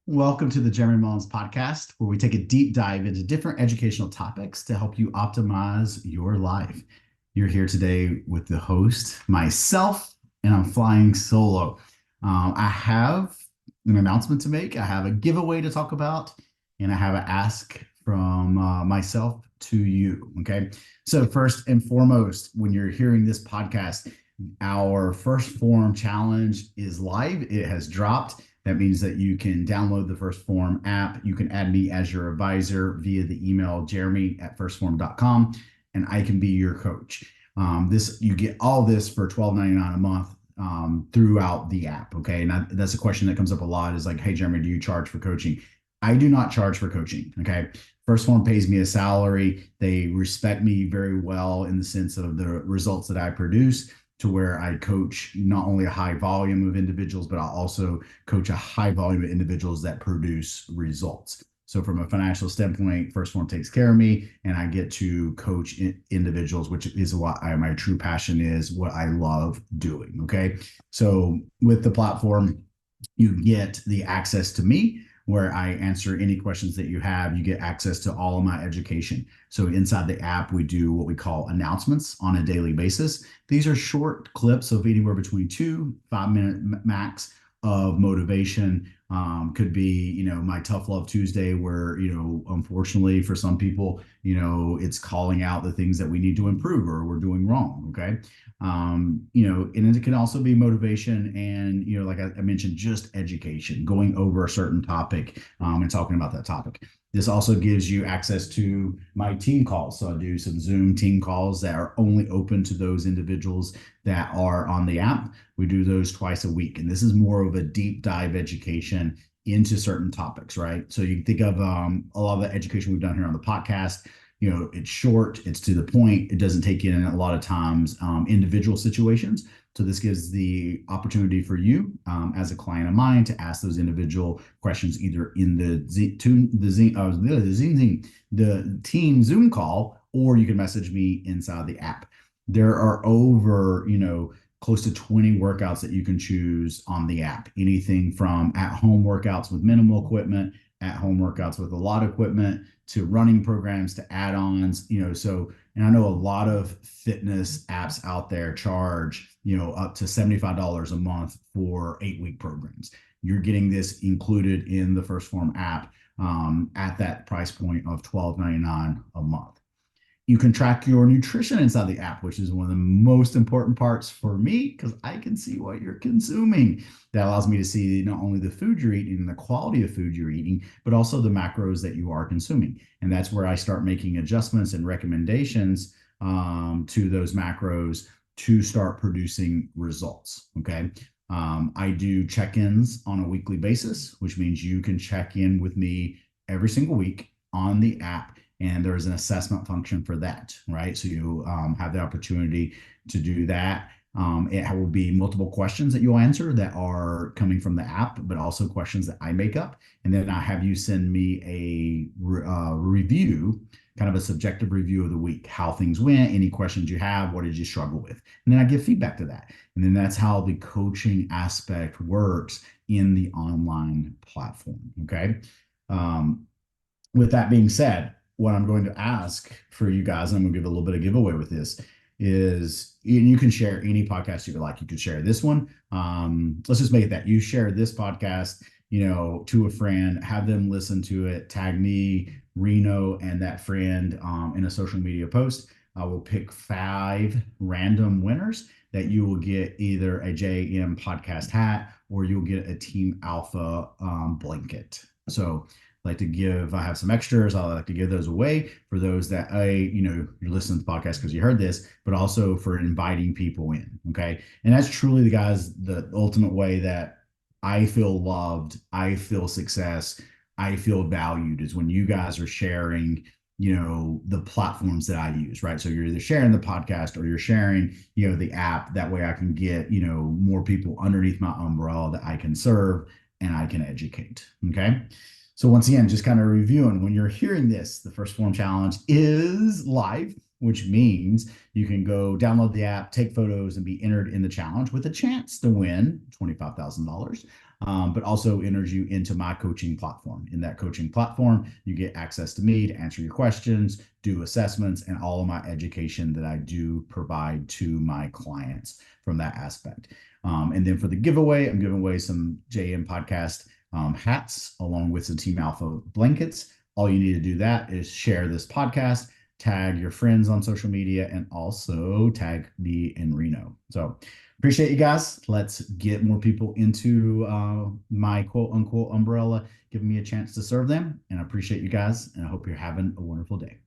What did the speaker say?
Welcome to the Jeremy Mullins podcast, where we take a deep dive into different educational topics to help you optimize your life. You're here today with the host, myself, and I'm flying solo. I have an announcement to make, I have a giveaway to talk about, and I have an ask from myself to you. Okay. So, first and foremost, when you're hearing this podcast, our first form challenge is live, it has dropped. That means that you can download the First Form app. You can add me as your advisor via the email jeremy@firstform.com, and I can be your coach. This you get all this for $12.99 a month throughout the app. Okay, and that's a question that comes up a lot. Is like, hey Jeremy, do you charge for coaching? I do not charge for coaching. Okay, First Form pays me a salary. They respect me very well in the sense of the results that I produce, to where I coach not only a high volume of individuals, but I'll also coach a high volume of individuals that produce results. So from a financial standpoint, First Form takes care of me, and I get to coach individuals, which is what my true passion is, what I love doing. Okay. So with the platform, you get the access to me, where I answer any questions that you have. You get access to all of my education. So inside the app, we do what we call announcements on a daily basis. These are short clips of anywhere between 2 5 minute max of motivation. Could be, my tough love Tuesday, where, unfortunately for some people, it's calling out the things that we need to improve or we're doing wrong. Okay. And it can also be motivation and, like I mentioned, just education, going over a certain topic and talking about that topic. This also gives you access to my team calls. So I do some Zoom team calls that are only open to those individuals that are on the app. We do those twice a week. And this is more of a deep dive education into certain topics, right? So you can think of a lot of the education we've done here on the podcast. It's short, it's to the point, it doesn't take in a lot of times individual situations. So this gives the opportunity for you as a client of mine to ask those individual questions either in the team Zoom call, or you can message me inside the app. There are over, close to 20 workouts that you can choose on the app. Anything from at-home workouts with minimal equipment, at-home workouts with a lot of equipment, to running programs, to add-ons. And I know a lot of fitness apps out there charge, up to $75 a month for 8-week programs. You're getting this included in the First Form app at that price point of $12.99 a month. You can track your nutrition inside the app, which is one of the most important parts for me, because I can see what you're consuming. That allows me to see not only the food you're eating and the quality of food you're eating, but also the macros that you are consuming. And that's where I start making adjustments and recommendations to those macros to start producing results. Okay. I do check-ins on a weekly basis, which means you can check in with me every single week on the app, and there's an assessment function for that, right? So you have the opportunity to do that. It will be multiple questions that you'll answer that are coming from the app, but also questions that I make up. And then I have you send me a review, kind of a subjective review of the week, how things went, any questions you have, what did you struggle with? And then I give feedback to that. And then that's how the coaching aspect works in the online platform. Okay. With that being said, what I'm going to ask for you guys, and I'm going to give a little bit of giveaway with this, is you can share any podcast you like. You could share this one. Let's just make it that you share this podcast, to a friend, have them listen to it, tag me, Reno, and that friend in a social media post. I will pick 5 random winners that you will get either a JM podcast hat, or you'll get a Team Alpha blanket. So I have some extras. I like to give those away for those that, you're listening to the podcast because you heard this, but also for inviting people in. Okay. And that's truly the ultimate way that I feel loved, I feel success, I feel valued, is when you guys are sharing, the platforms that I use, right? So you're either sharing the podcast or you're sharing, the app. That way I can get, more people underneath my umbrella that I can serve and I can educate. Okay. So once again, just kind of reviewing, when you're hearing this, the First Form Challenge is live, which means you can go download the app, take photos, and be entered in the challenge with a chance to win $25,000. but also enters you into my coaching platform. In that coaching platform, you get access to me to answer your questions, do assessments, and all of my education that I do provide to my clients from that aspect. And then for the giveaway, I'm giving away some JM podcast hats along with some Team Alpha blankets. All you need to do that is share this podcast, tag your friends on social media, and also tag me and Reno. So appreciate you guys. Let's get more people into my quote unquote umbrella, giving me a chance to serve them. And I appreciate you guys. And I hope you're having a wonderful day.